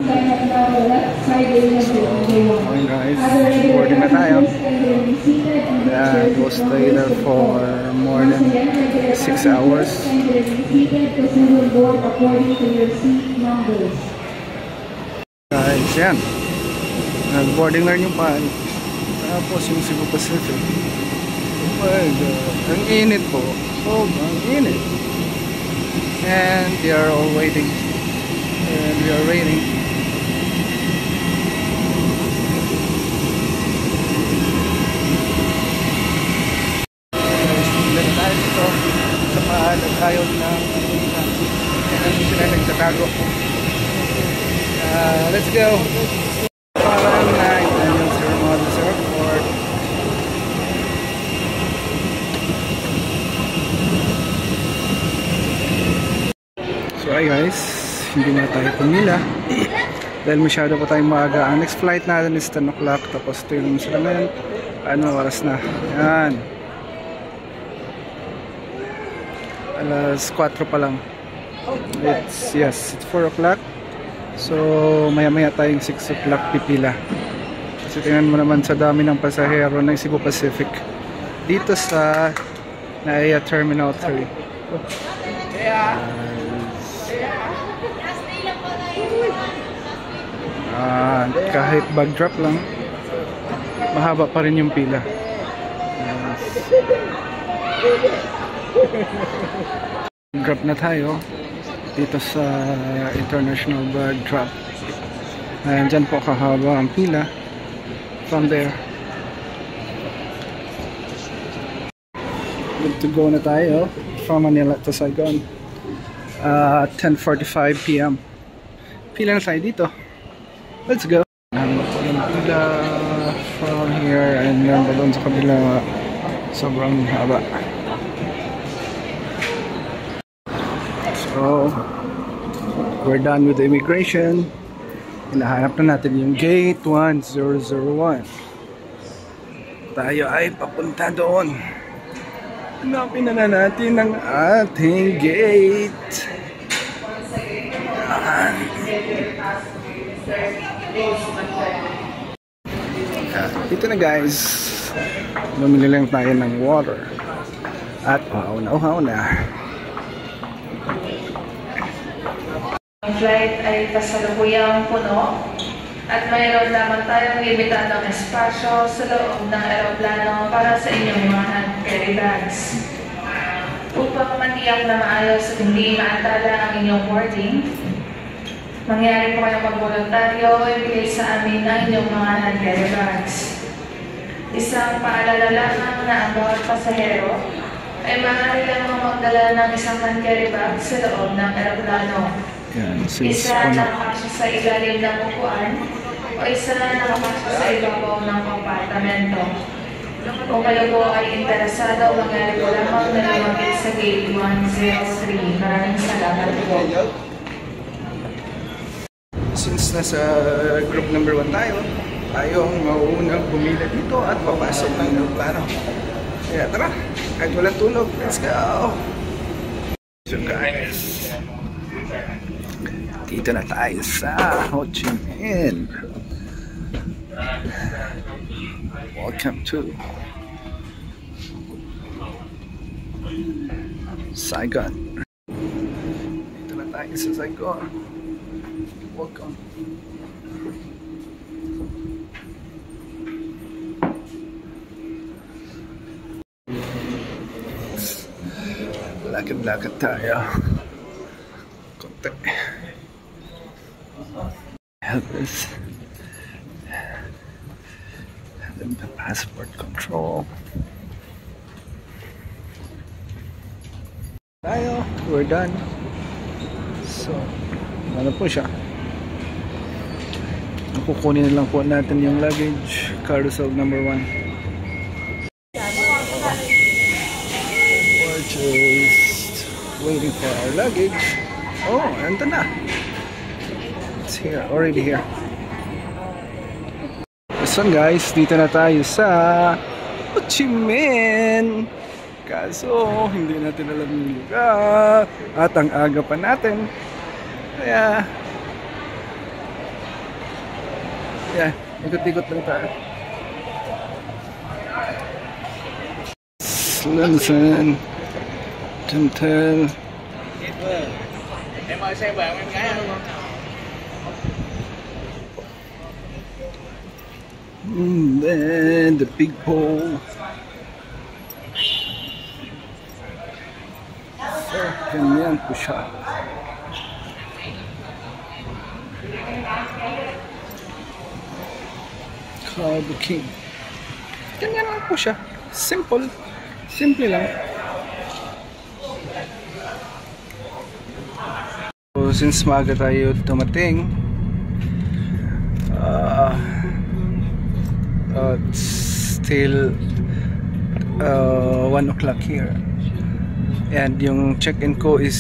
Morning guys, boarding na tayo. We'll stay there for more than 6 hours. Guys, yan. Nag-boarding na rin yung pan. Tapos yung Cebu Pacific. Ang init po. Ang init. And they are all waiting. And we are waiting. Ayaw na sila nagtatago. Let's go. Parang na International Models Airport. So hi guys, hindi na tayo pumila dahil masyado pa tayong maaga. Ang next flight natin is 10 o'clock. Tapos ito yung sila ngayon. Ano oras na? Yan, alas 4 pa lang. It's 4 o'clock. So maya maya tayong 6 o'clock pipila. Kasi tingnan mo naman sa dami ng pasahero ng Cebu Pacific dito sa NAIA Terminal 3. Kahit bag drop lang, mahaba pa rin yung pila. Drop na tayo dito sa International Bag Drop. Ayan, dyan po kahaba ang pila. From there, good to go na tayo from Manila to Saigon at 10:45 PM. Pila na tayo dito. Let's go. Hanap po ng pila from here and then doon sa kabila, sobrang haba. So we're done with the immigration. Hinahanap na natin yung gate 1001. Tayo ay papunta doon. Hanapin na natin ang ating gate. Dito na guys, bumili lang tayo ng water at uhaw na. Ang flight ay kasalukuyang puno at mayroon lamang tayong limitadong espasyo sa loob ng aeroplano para sa inyong mga hand carry bags. Upang matiyak na maayos at hindi maantala ang inyong boarding, mangyari po kayong magboluntaryo o ibigay sa amin ang inyong mga hand carry bags. Isang paalala lamang na ang bawat pasahero ay maaari lamang magdala ng isang hand carry bag sa loob ng aeroplano. Isa na nakapasya sa ilalim ng upuan o isa na nakapasya sa ibabaw ng kompartamento. Kung kayo po ay interesado, mangyari po lamang na lumapit sa gate 103. Maraming salamat po. Since nasa group number 1 tayo ang mauunang pumila dito at papasok ng aeroplano. Kaya tara, kahit walang tunog, let's go! So guys, dito na tayo sa Ho Chi Minh. Welcome to Saigon. Dito na tayo sa Saigon. Welcome. Lakad-lakad tayo. Konti. Have this. Then the passport control. Tayo, we're done. So, ano po siya? Kukunin na lang po natin yung luggage. Carousel number 1. We're just waiting for our luggage. Oh, ando na. It's here, already here. So guys, dito na tayo sa Ho Chi Minh. Kaso, hindi natin alam yung lugar. At ang aga pa natin. Kaya, Yeah, ikot-ikot lang tayo. Slansan, Dental. Em ơi xem bạn em gái ăn không? Then the big pole. Ganyan po siya. Carbo King. Ganyan lang po siya. Simple. Simple lang. So, since maaga tayo dumating, it's still 1 o'clock here. And yung check-in ko is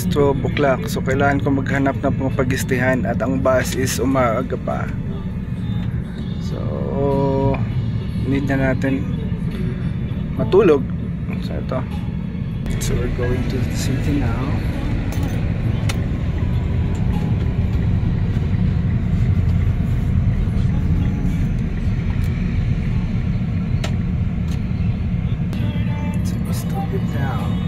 12 o'clock. So kailangan ko maghanap ng pumapag-istehan at ang bus is umaga pa. So need na natin matulog. So ito. So we're going to the city now. So stop it down.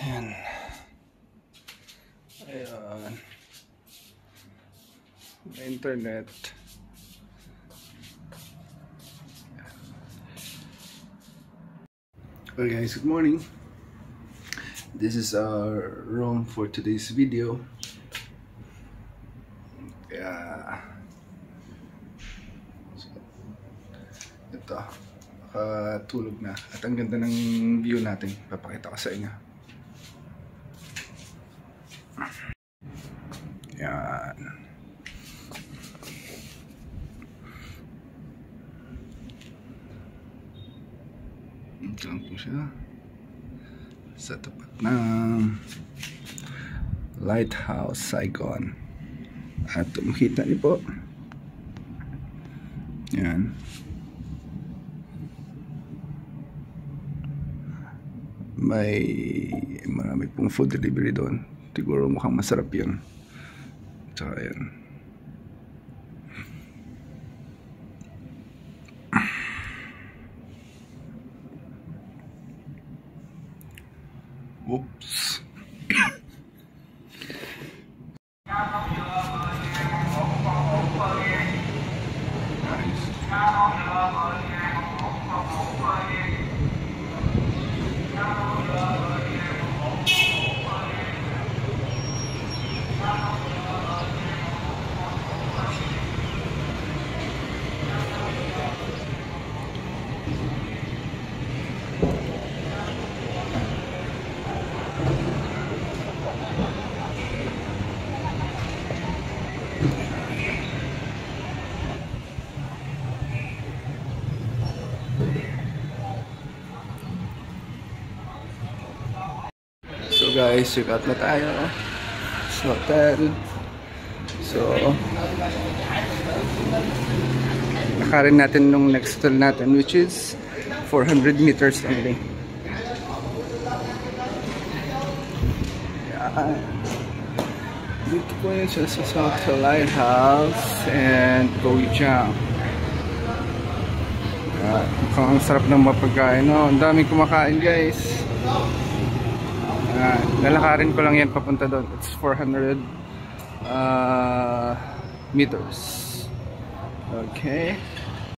Ayan. Ayan. Internet. Well guys, good morning. This is our room for today's video. Yeah. So, ito. Tulog na. At ang ganda ng view natin. Papakita ko sa inyo. Yan. Ito lang po siya. Sa tapat ng Lighthouse Saigon. At makita niyo po. Yan. Marami pong food delivery doon. Siguro mukhang masarap yun. Tsaka yan. Oops. So guys, check out na tayo sa hotel. So nakarin natin nung next hotel natin, which is 400 meters only. Yeah. Dito po yun sa South Lighthouse and Goijang. Mukhang sarap ng mapagkain, no? Ang daming kumakain guys. Lalakarin ko lang yan papunta doon. It's 400 meters. Okay.